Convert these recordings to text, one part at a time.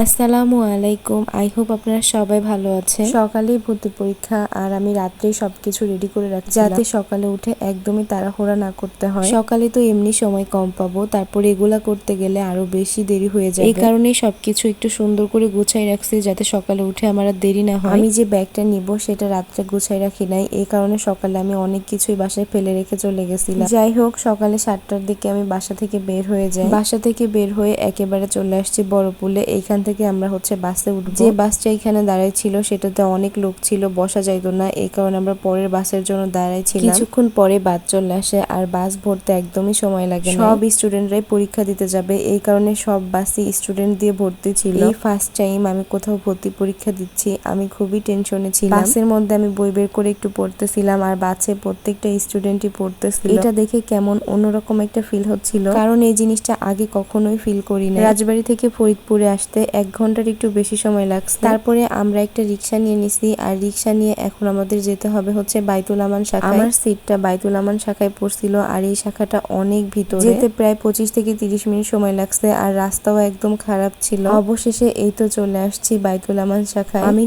আসসালামু আলাইকুম। I hope আপনারা সবাই ভালো আছেন। সকালেই ভর্তি পরীক্ষা আর আমি রাত্রেই সবকিছু রেডি করে রাখছি যাতে সকালে উঠে একদমই তাড়াহুড়া না করতে হয়। সকালে তো এমনি সময় কম পাবো, তারপর এগুলা করতে গেলে আরো বেশি দেরি হয়ে যাবে। এই কারণেই সবকিছু একটু সুন্দর করে গুছাই রাখছি যাতে সকালে উঠে আমার আর দেরি না হয়। আমি যে ব্যাগটা নিব সেটা রাত্রে গুছাই রাখি নাই, এই কারণে সকালে আমি অনেক কিছুই বাসায় ফেলে রেখে চলে গেছিলাম। যাই হোক, সকালে 7টার দিকে আমি বাসা থেকে বের হয়ে যাই। বাসা থেকে বের হয়ে একেবারে চলে আসছি বড়পুলে। এইখান থেকে আমরা বাসে উঠবো। যে বাসটা এখানে দাঁড়াই ছিল সেটাতে অনেক লোক ছিল, বসা যাইতো না, এই কারণে আমরা পরের বাসের জন্য দাঁড়াই ছিলাম। কিছুক্ষণ পরে বাস চলে আসে আর বাস ভরতে একদমই সময় লাগে না। সব স্টুডেন্টরাই পরীক্ষা দিতে যাবে, এই কারণে সব বাসই স্টুডেন্ট দিয়ে ভর্তি ছিল। এই ফার্স্ট টাইম আমি কোথাও ভর্তি পরীক্ষা দিচ্ছি, আমি খুবই টেনশনে ছিলাম। বাসের মধ্যে আমি বই বের করে একটু পড়তেছিলাম আর বাসে প্রত্যেকটা স্টুডেন্টই পড়তেছিল। এটা দেখে কেমন অন্যরকম একটা ফিল হচ্ছিল, কারণ এই জিনিসটা আগে কখনোই ফিল করি না। রাজবাড়ী থেকে ফরিদপুরে আসতে 1 ঘন্টার একটু বেশি সময় লাগছে। তারপরে আমরা একটা রিক্সা নিয়ে নিছি আর রিক্সা নিয়ে এখন আমাদের যেতে হবে বাইতুল আমান শাখায়। আমার সিটটা বাইতুল আমান শাখায় পড়ছিল আর এই শাখাটা অনেক ভিতরে, যেতে প্রায় 25 থেকে 30 মিনিট সময় লাগছে আর রাস্তাও একদম খারাপ ছিল। অবশেষে এই তো চলে আসছি বাইতুল আমান শাখায়। আমি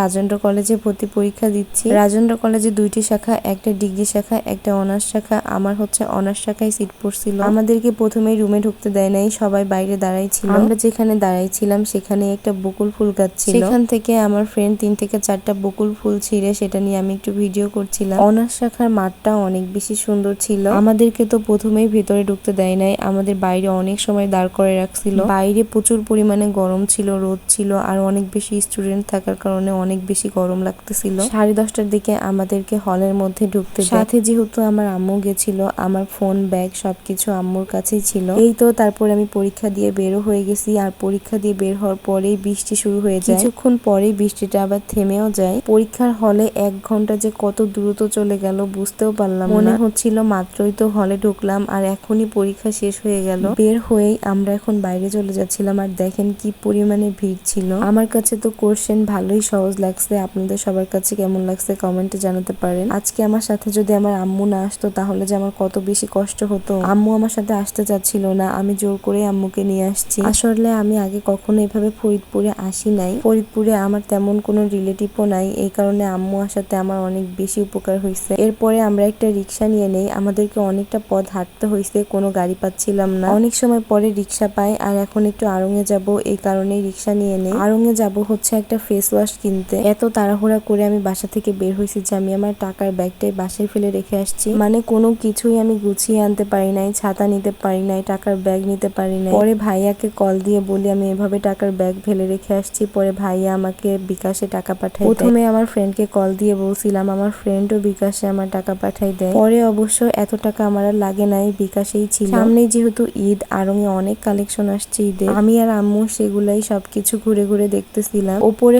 রাজেন্দ্র কলেজে ভর্তি পরীক্ষা দিচ্ছি। রাজেন্দ্র কলেজে 2টি শাখা, একটা ডিগ্রি শাখা, একটা অনার্স শাখা। আমার অনার্স শাখায় সিট পড়ছিল। আমাদেরকে প্রথমেই রুমে ঢুকতে দেয় নাই, সবাই বাইরে দাঁড়াই ছিল। আমরা যেখানে দাঁড়াই ছিলাম সেখানে একটা বকুল ফুল গাছ ছিল, সেখান থেকে আমার ফ্রেন্ড 3 থেকে 4টা বকুল ফুল ছিঁড়ে সেটা নিয়ে আমি একটু ভিডিও করছিলাম। অনার্স শাখার মাঠটা অনেক বেশি সুন্দর ছিল। আমাদেরকে তো প্রথমেই ভেতরে ঢুকতে দেয় নাই, আমাদের বাইরে অনেক সময় দাঁড় করে রাখছিল। বাইরে প্রচুর পরিমাণে গরম ছিল, রোদ ছিল আর অনেক বেশি স্টুডেন্ট থাকার কারণে অনেক বেশি গরম লাগতেছিল। 10:30টার দিকে আমাদেরকে হলের মধ্যে ঢুকতে দেয়। সাথে যেহেতু আমার আম্মু গেছিল, আমার ফোন ব্যাগ সবকিছু আম্মুর কাছেই ছিল। এই তো তারপর আমি পরীক্ষা দিয়ে বেরো হয়ে গেছি আর পরীক্ষা দিয়ে বের হওয়ার পরেই বৃষ্টি শুরু হয়ে যায়। কিছুক্ষণ পরেই বৃষ্টিটা আবার থেমেও যায়। পরীক্ষার হলে 1 ঘন্টা যে কত দ্রুত চলে গেল বুঝতেও পারলাম না। মনে হচ্ছিল মাত্রই তো হলে ঢুকলাম আর এখনই পরীক্ষা শেষ হয়ে গেল। বের হয়েই আমরা এখন বাইরে চলে যাচ্ছিলাম আর দেখেন কি পরিমাণে ভিড় ছিল। আমার কাছে তো কোশ্চেন ভালোই সহজ লাগছে, আপনাদের সবার কাছে কেমন লাগছে কমেন্টে জানাতে পারেন। আজকে আমার সাথে যদি আমার আম্মু না আসতো তাহলে যে আমার কত বেশি কষ্ট হতো। আম্মু আমার সাথে আসতে চাচ্ছিল না, আমি জোর করে আম্মুকে নিয়ে আসছি। আসলে আমি আগে কখনো এভাবে ফরিদপুরে আসি নাই। ফরিদপুরে আমার তেমন কোনো রিলেটিভও নাই, এই কারণে আম্মু আসাতে আমার অনেক বেশি উপকার হয়েছে। এরপরে আমরা একটা রিক্সা নিয়ে নেই, আমাদেরকে অনেকটা পথ হাঁটতে হয়েছে, কোনো গাড়ি পাচ্ছিলাম না। অনেক সময় পরে রিক্সা পাই আর এখন একটু আড়ং-এ যাব, এই কারণেই রিক্সা নিয়ে নেই। আড়ং-এ যাব একটা ফেস ওয়াশ কিনতে। এত তাড়াহুড়া করে আমি বাসা থেকে বের হয়েছি যে আমি আমার টাকার ব্যাগটাই বাসায় ফেলে রেখে আসছি। মানে কোনো কিছুই আমি গুছিয়ে আনতে পারি নাই, ছাতা নিতে পারি নাই, টাকার ব্যাগ নিতে পারি নাই। পরে ভাইয়াকে কল দিয়ে বলি আমি এভাবে টাকার ব্যাগ ফেলে রেখে আসছি। পরে ভাইয়া আমাকে বিকাশে টাকা পাঠায়। প্রথমে আমার ফ্রেন্ডকে কল দিয়ে বলছিলাম, আমার ফ্রেন্ডও বিকাশে আমার টাকা পাঠাই দেয়। পরে অবশ্য এত টাকা আমার আর লাগে নাই, বিকাশেই ছিল। সামনেই যেহেতু ঈদ, আড়ং-এ অনেক কালেকশন আসছে ঈদের। আমি আর আম্মু সেগুলাই সবকিছু ঘুরে ঘুরে দেখতেছিলাম। ওপরে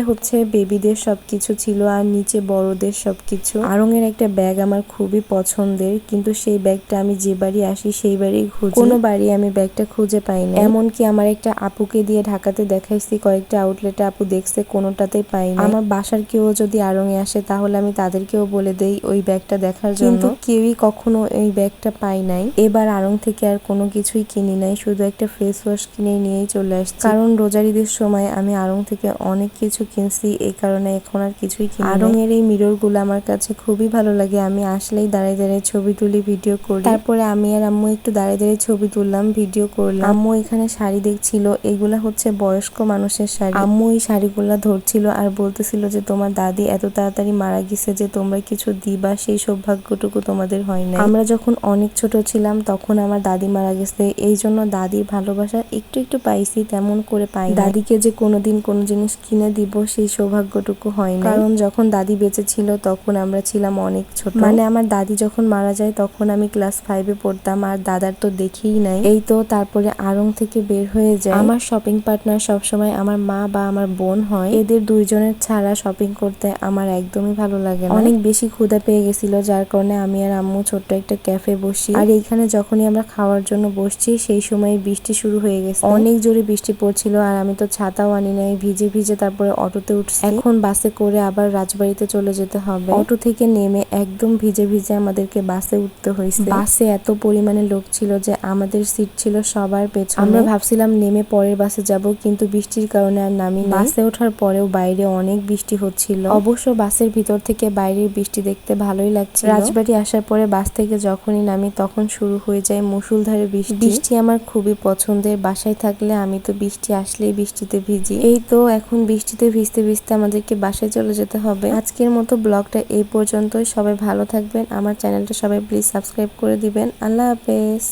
বেবিদের সবকিছু ছিল আর নিচে বড়দের সবকিছু। আড়ং-এর একটা ব্যাগ আমার খুবই পছন্দের, কিন্তু সেই ব্যাগটা আমি যে বাড়ি আসি সেই বাড়ি খুঁজি, কোনো বাড়ি আমি ব্যাগটা খুঁজে পাই না। এমনকি আমার একটা আপুকে দিয়ে ঢাকাতে দেখাইছি, কয়েকটা আউটলেটে আপু দেখছে, কোনোটাতেই পাই না। আমার বাসার কেউ যদি আড়ং-এ আসে তাহলে আমি তাদেরকেও বলে দেই ওই ব্যাগটা দেখার জন্য, কিন্তু কেউই কখনো এই ব্যাগটা পাই নাই। এবার আড়ং থেকে আর কোনো কিছুই কিনি নাই, শুধু একটা ফেস ওয়াশ কিনে নিয়েই চলে আসছি, কারণ রোজার ঈদের সময় আমি আড়ং থেকে অনেক কিছু কিনছি, এই কারণে এখন আর কিছুই কিনি না। আড়ং-এর এই মিরর গুলো আমার কাছে খুবই ভালো লাগে, আমি আসলেই দাঁড়ায় দাঁড়ায় ছবি তুলি, ভিডিও করি। তারপরে আমি আর আম্মু একটু দাঁড়ায় দাঁড়ায় ছবি তুললাম, ভিডিও করলাম। আম্মু এখানে শাড়ি দেখছিল, এগুলা বয়স্ক মানুষের শাড়ি। আম্মু এই শাড়িগুলা ধরছিল আর বলতেছিল যে তোমার দাদি এত তাড়াতাড়ি মারা গেছে যে তোমরা কিছু দিবা, সেই সৌভাগ্যটুকু তোমাদের হয় না। আমরা যখন অনেক ছোট ছিলাম তখন আমার দাদি মারা গেছে, এই জন্য দাদির ভালোবাসা একটু একটু পাইছি, তেমন করে পাই না। দাদিকে যে কোনোদিন কোনো জিনিস কিনে দিব সেই সৌভাগ্যটুকু হয় না, কারণ যখন দাদি বেঁচে ছিল তখন আমরা ছিলাম অনেক ছোট। মানে আমার দাদি যখন মারা যায় তখন আমি ক্লাস 5-এ পড়তাম আর দাদার তো দেখেই নাই। এই তো তারপরে আড়ং থেকে বের হয়ে যায়। আমার শপিং পার্টনার সবসময় আমার মা বা আমার বোন হয়, এদের দুইজনের ছাড়া শপিং করতে আমার একদমই ভালো লাগে না। অনেক বেশি ক্ষুধা পেয়ে গেছিল, যার কারণে আমি আর আম্মু ছোট্ট একটা ক্যাফে বসি। আর এইখানে যখনই আমরা খাওয়ার জন্য বসছি সেই সময় বৃষ্টি শুরু হয়ে গেছে, অনেক জোরে বৃষ্টি পড়ছিল আর আমি তো ছাতাও আনি নাই, ভিজে ভিজে তারপরে অটোতে উঠছি। এখন বাসে করে আবার রাজবাড়িতে চলে যেতে হবে। অটো থেকে নেমে একদম ভিজে ভিজে আমাদেরকে বাসে উঠতে হয়েছে। বাসে এত পরিমাণে লোক ছিল যে আমাদের সিট ছিল সবার পেছনে। আমরা ভাবছিলাম নেমে পরের বাসে যাব, কিন্তু বৃষ্টির কারণে আর নামি নাই। বাসে ওঠার পরেও বাইরে অনেক বৃষ্টি হচ্ছিল। অবশ্য বাসের ভিতর থেকে বাইরের বৃষ্টি দেখতে ভালোই লাগছিল। রাজবাড়ী আসার পরে বাস থেকে যখনই নামি তখন শুরু হয়ে যায় মুষলধারে বৃষ্টি। বৃষ্টি আমার খুবই পছন্দের। বাসায় থাকলে আমি তো বৃষ্টি আসলেই বৃষ্টিতে ভিজি। এই তো এখন বৃষ্টিতে ভিজতে ভিজতে আমাদেরকে বাসায় চলে যেতে হবে। আজকের মতো ব্লগটা এই পর্যন্তই। সবাই ভালো থাকবেন। আমার চ্যানেলটা সবাই প্লিজ সাবস্ক্রাইব করে দিবেন। আল্লাহ হাফেজ।